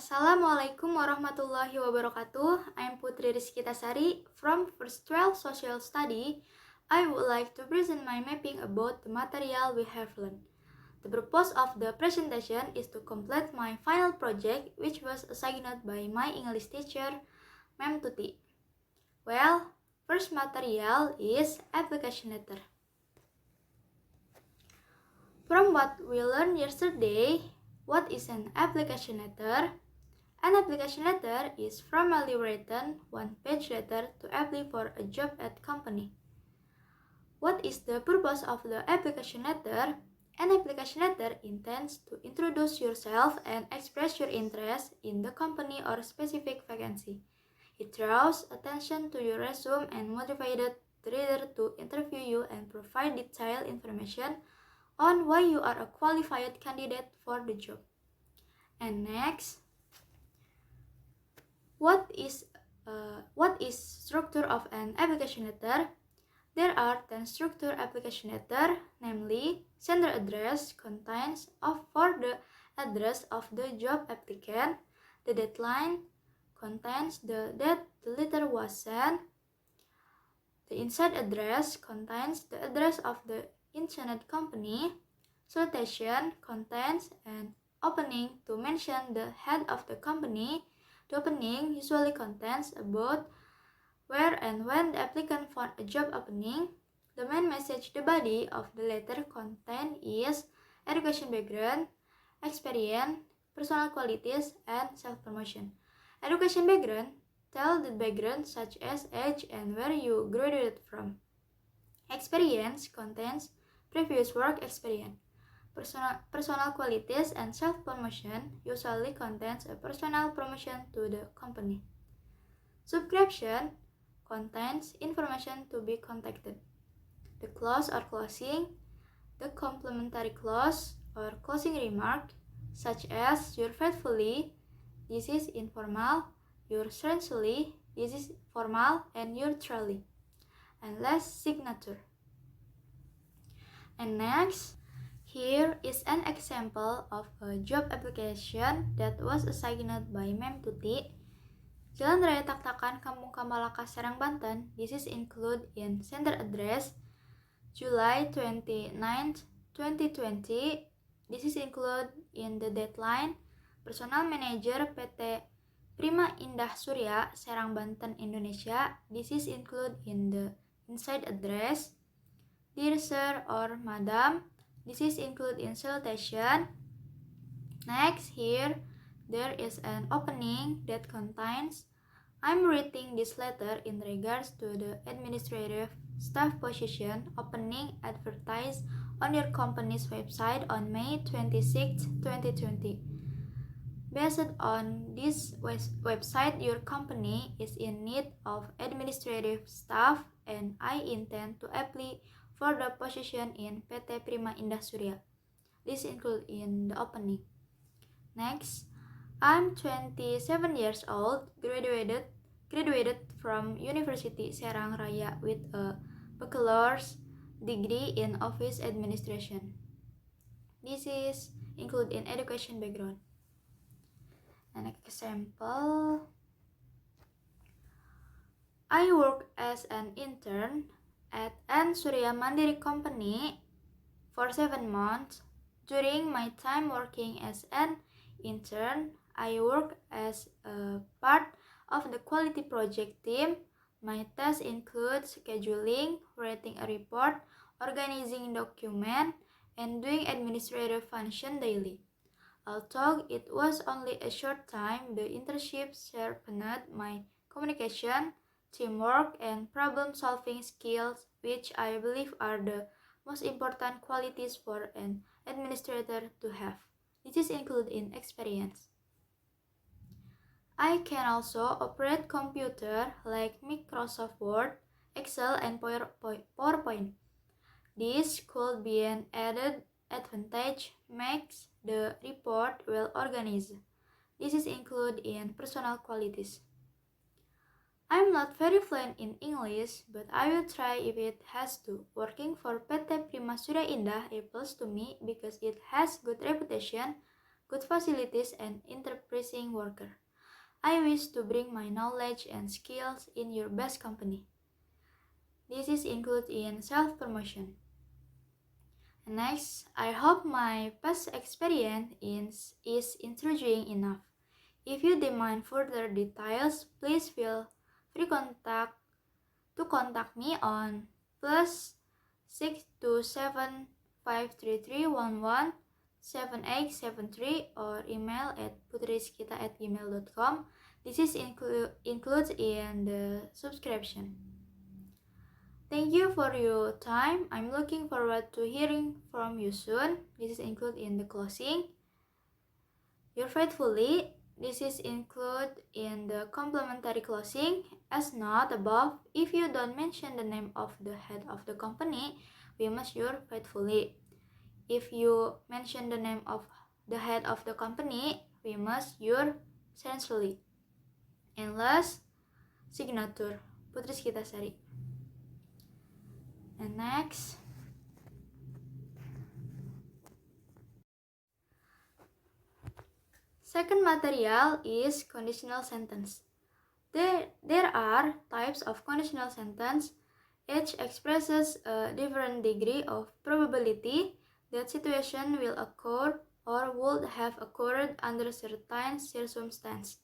Assalamualaikum warahmatullahi wabarakatuh. I'm Putri Rizky Tasari from First 12 Social Study. I would like to present my mapping about the material we have learned. The purpose of the presentation is to complete my final project, which was assigned by my English teacher, Ma'am Tuti. Well, first material is application letter. From what we learned yesterday, what is an application letter? An application letter is formally written one-page letter to apply for a job at company. What is the purpose of the application letter? An application letter intends to introduce yourself and express your interest in the company or specific vacancy. It draws attention to your resume and motivated the reader to interview you and provide detailed information on why you are a qualified candidate for the job. And next, what is structure of an application letter? There are 10 structure application letter, namely sender address contains for the address of the job applicant. The deadline contains the date the letter was sent. The inside address contains the address of the intended company. Salutation contains an opening to mention the head of the company. The opening usually contains about where and when the applicant found a job opening. The main message, the body of the letter content is education background, experience, personal qualities, and self-promotion. Education background tell the background such as age and where you graduated from. Experience contains previous work experience. Personal qualities and self-promotion usually contains a personal promotion to the company. Subscription contains information to be contacted. The clause or closing, the complementary clause or closing remark, such as your faithfully, this is informal, your strangely, this is formal, and your truly. And last, signature. And next, here is an example of a job application that was assigned by Ma'am Tuti. Jalan Raya Tak-Takan, Kampung Kamalaka, Serang, Banten. This is included in sender address July 29th, 2020. This is included in the deadline. Personal Manager PT Prima Indah Surya, Serang, Banten, Indonesia. This is included in the inside address. Dear Sir or Madam, this is included in salutation. Next, here there is an opening that contains I'm writing this letter in regards to the administrative staff position opening advertised on your company's website on May 26, 2020. Based on this website, your company is in need of administrative staff and I intend to apply for the position in PT Prima Indah Surya. This included in the opening. Next, I'm 27 years old, graduated from University Serang Raya with a bachelor's degree in office administration. This is included in education background. An example, I work as an intern at An Surya Mandiri Company for 7 months. During my time working as an intern, I work as a part of the quality project team. My tasks include scheduling, writing a report, organizing document, and doing administrative function daily. Although it was only a short time, the internship sharpened my communication, teamwork, and problem-solving skills, which I believe are the most important qualities for an administrator to have. This is included in experience. I can also operate computer like Microsoft Word, Excel, and PowerPoint. This could be an added advantage, makes the report well organized. This is included in personal qualities. I'm not very fluent in English, but I will try if it has to. Working for PT Prima Surya Indah appeals to me because it has good reputation, good facilities, and enterprising worker. I wish to bring my knowledge and skills in your best company. This is included in self-promotion. Next, I hope my past experience is intriguing enough. If you demand further details, please feel free to contact me on +62753311787 or email at putriskita@gmail.com. This is includes in the subscription. Thank you for your time. I'm looking forward to hearing from you soon. This is included in the closing. Yours faithfully. This is included in the complimentary closing. As noted above, if you don't mention the name of the head of the company, we must yours faithfully. If you mention the name of the head of the company, we must yours sincerely. And last, signature Putri Skitasari. And next, second material is conditional sentence. There are types of conditional sentence. Each expresses a different degree of probability that situation will occur or would have occurred under certain circumstances.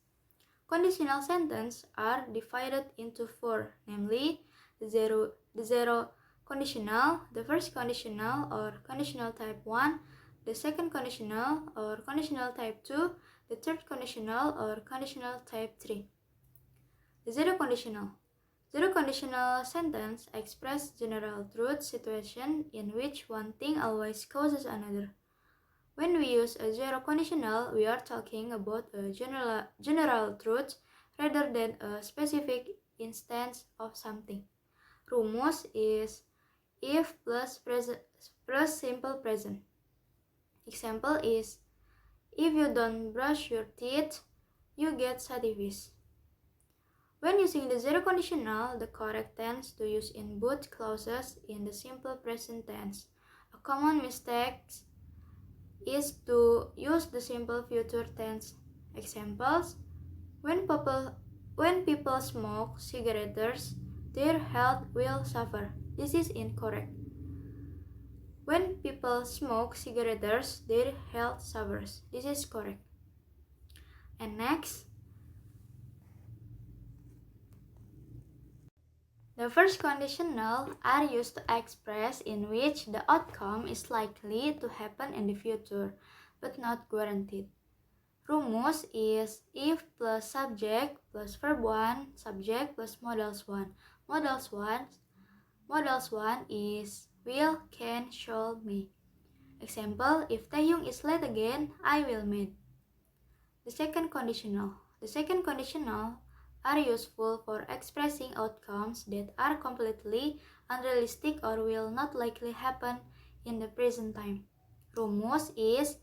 Conditional sentences are divided into four, namely the zero conditional, the first conditional or conditional type 1, the second conditional or conditional type 2, the third conditional or conditional type 3. The zero conditional sentence express general truth situation in which one thing always causes another. When we use a zero conditional, we are talking about a general truth rather than a specific instance of something. Rumus is if plus simple present. Example is, if you don't brush your teeth, you get satisfied. When using the zero conditional, the correct tense to use in both clauses in the simple present tense. A common mistake is to use the simple future tense. Examples: when people smoke cigarettes, their health will suffer. This is incorrect. When people smoke cigarettes, their health suffers. This is correct. And next, the first conditional are used to express in which the outcome is likely to happen in the future, but not guaranteed. Rumus is if plus subject plus verb 1, subject plus modals 1. Modals 1 is will, can, shall, may. Example, if Taehyung is late again, I will meet. The second conditional are useful for expressing outcomes that are completely unrealistic or will not likely happen in the present time. Rumus is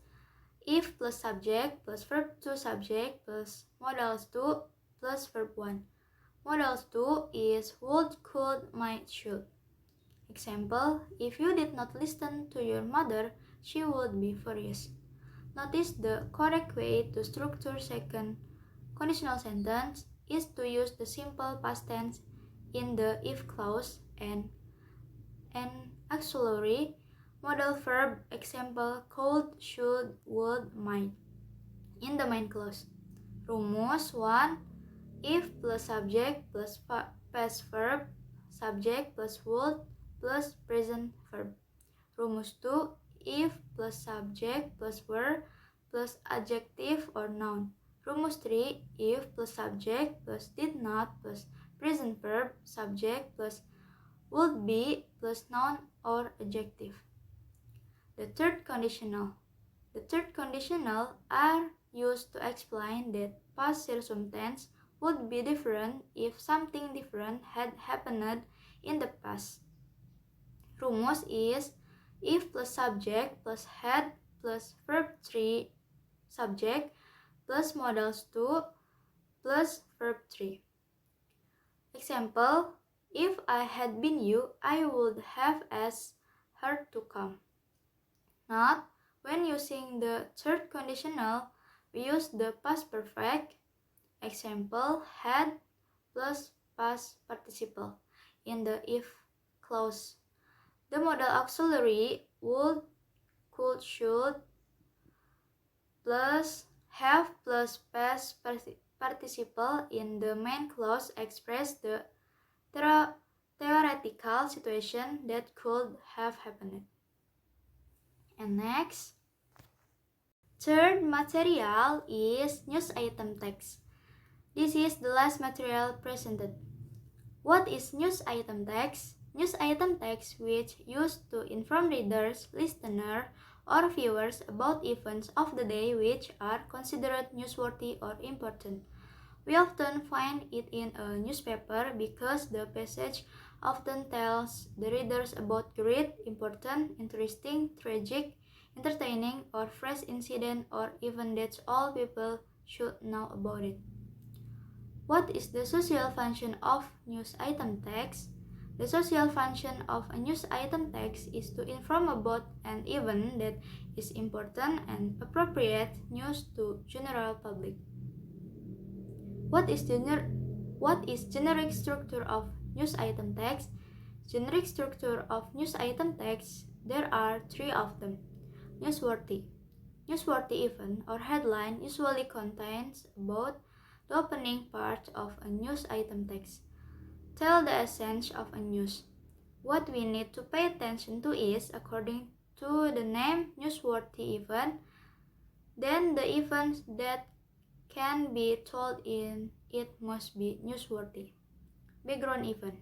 if plus subject plus verb 2 subject plus modals 2 plus verb 1. Modals 2 is would, could, might, should. Example, if you did not listen to your mother, she would be furious. Notice the correct way to structure second conditional sentence is to use the simple past tense in the if clause and an auxiliary modal verb, example could, should, would, might, in the main clause. Rumus 1, if plus subject plus past verb, subject plus would plus present verb. Rumus 2, if plus subject plus verb plus adjective or noun. Rumus 3, if plus subject plus did not plus present verb, subject plus would be plus noun or adjective. The third conditional are used to explain that past circumstance would be different if something different had happened in the past. Rumus is if plus subject plus had plus verb 3 subject plus modals 2 plus verb 3. Example, if I had been you, I would have asked her to come. Not When using the third conditional, we use the past perfect. Example, had plus past participle in the if clause. The modal auxiliary would, could, should plus have plus past participle in the main clause express the theoretical situation that could have happened. And next, third material is news item text. This is the last material presented. What is news item text? News item text which used to inform readers, listeners, or viewers about events of the day which are considered newsworthy or important. We often find it in a newspaper because the passage often tells the readers about great, important, interesting, tragic, entertaining, or fresh incident or event that all people should know about it. What is the social function of news item text? The social function of a news item text is to inform about an event that is important and appropriate news to general public. What is generic structure of news item text? Generic structure of news item text, there are three of them. Newsworthy. Newsworthy event or headline usually contains about the opening part of a news item text. Tell the essence of a news. What we need to pay attention to is, according to the name newsworthy event, then the events that can be told in it must be newsworthy. Background event.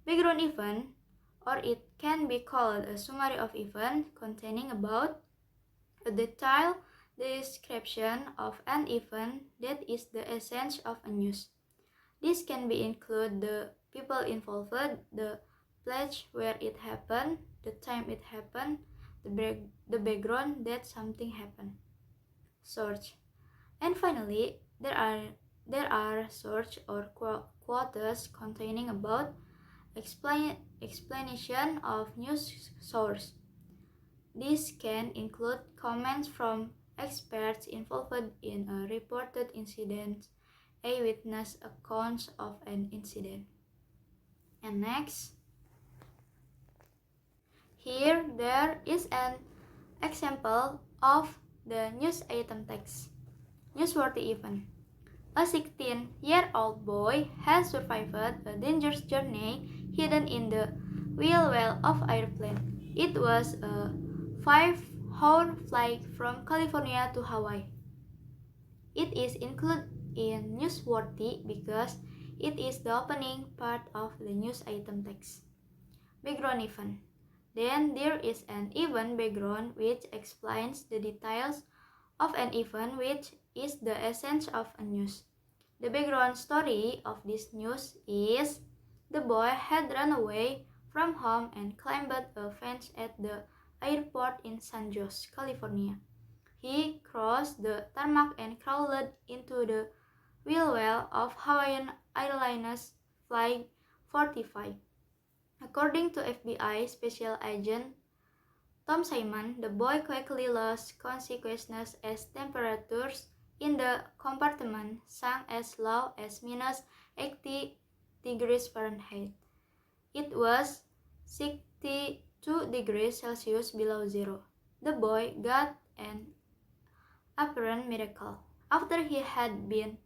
Background event, or it can be called a summary of event containing about a detailed description of an event that is the essence of a news. This can be include the people involved, the place where it happened, the time it happened, the background that something happened. Source. And finally, there are source or quotes containing about explanation of news source. This can include comments from experts involved in a reported incident, eyewitness accounts of an incident. And next, here there is an example of the news item text. Newsworthy event. A 16-year-old boy has survived a dangerous journey hidden in the wheel well of airplane. It was a 5-hour flight from California to Hawaii. It is included in newsworthy because it is the opening part of the news item text. Background event. Then there is an event background which explains the details of an event which is the essence of a news. The background story of this news is the boy had run away from home and climbed a fence at the airport in San Jose, California. He crossed the tarmac and crawled into the wheel well of Hawaiian Airlines Flight 45. According to FBI Special Agent Tom Simon, the boy quickly lost consciousness as temperatures in the compartment sank as low as minus 80 degrees Fahrenheit. It was 62 degrees Celsius below zero. The boy got an apparent miracle. After he had been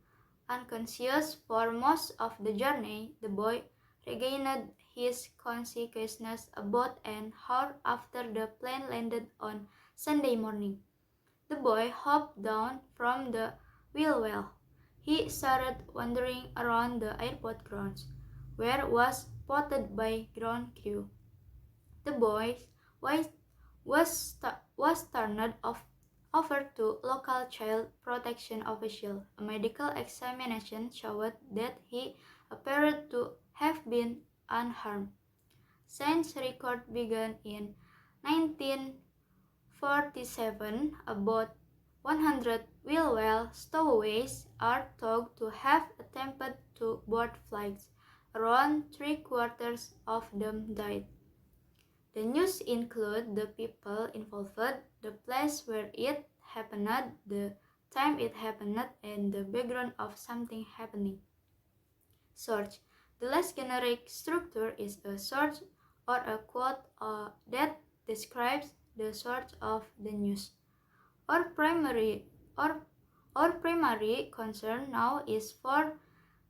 unconscious for most of the journey, the boy regained his consciousness about an hour after the plane landed on Sunday morning. The boy hopped down from the wheel well. He started wandering around the airport grounds, where was spotted by ground crew. The boy was turned over to local child protection official. A medical examination showed that he appeared to have been unharmed. Since record began in 1947, about 100 wheel well stowaways are thought to have attempted to board flights. Around 3/4 of them died. The news include the people involved, the place where it happened, the time it happened, and the background of something happening. Source. The less generic structure is a source or a quote that describes the source of the news. Our primary concern now is for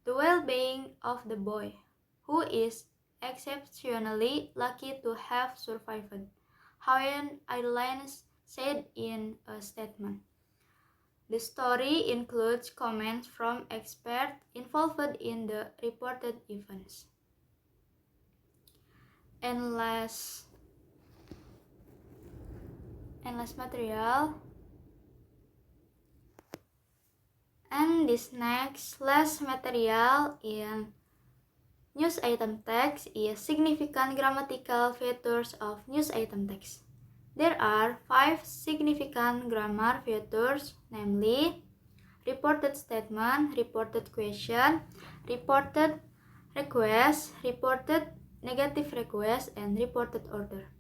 the well-being of the boy, who is exceptionally lucky to have survived, Hawaiian Airlines said in a statement. The story includes comments from experts involved in the reported events. And last material. And this next last material in news item text is significant grammatical features of news item text. There are 5 significant grammar features, namely reported statement, reported question, reported request, reported negative request, and reported order.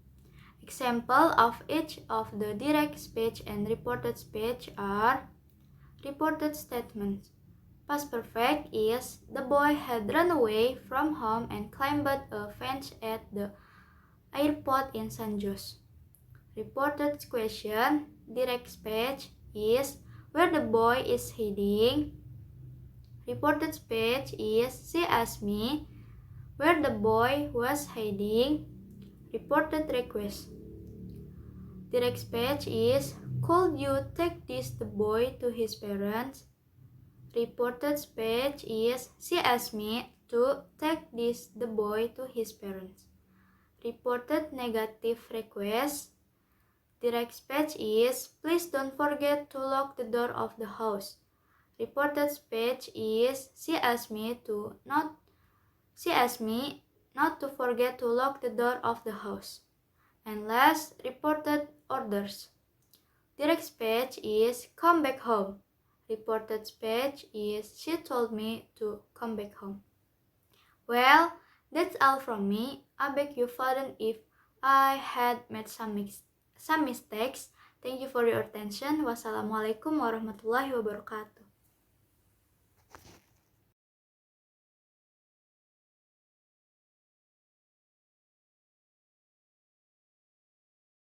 Example of each of the direct speech and reported speech are reported statements. Past perfect is the boy had run away from home and climbed a fence at the airport in San Jose. Reported question, direct speech is where the boy is heading. Reported speech is she asked me where the boy was heading. Reported request. Direct speech is could you take this the boy to his parents? Reported speech is she asked me to take this the boy to his parents. Reported negative request. Direct speech is please don't forget to lock the door of the house. Reported speech is she asked me not to forget to lock the door of the house. And last, reported orders. Direct speech is come back home. Reported speech is she told me to come back home. Well, that's all from me. I beg your pardon if I had made some mistakes. Thank you for your attention. Wassalamualaikum warahmatullahi wabarakatuh.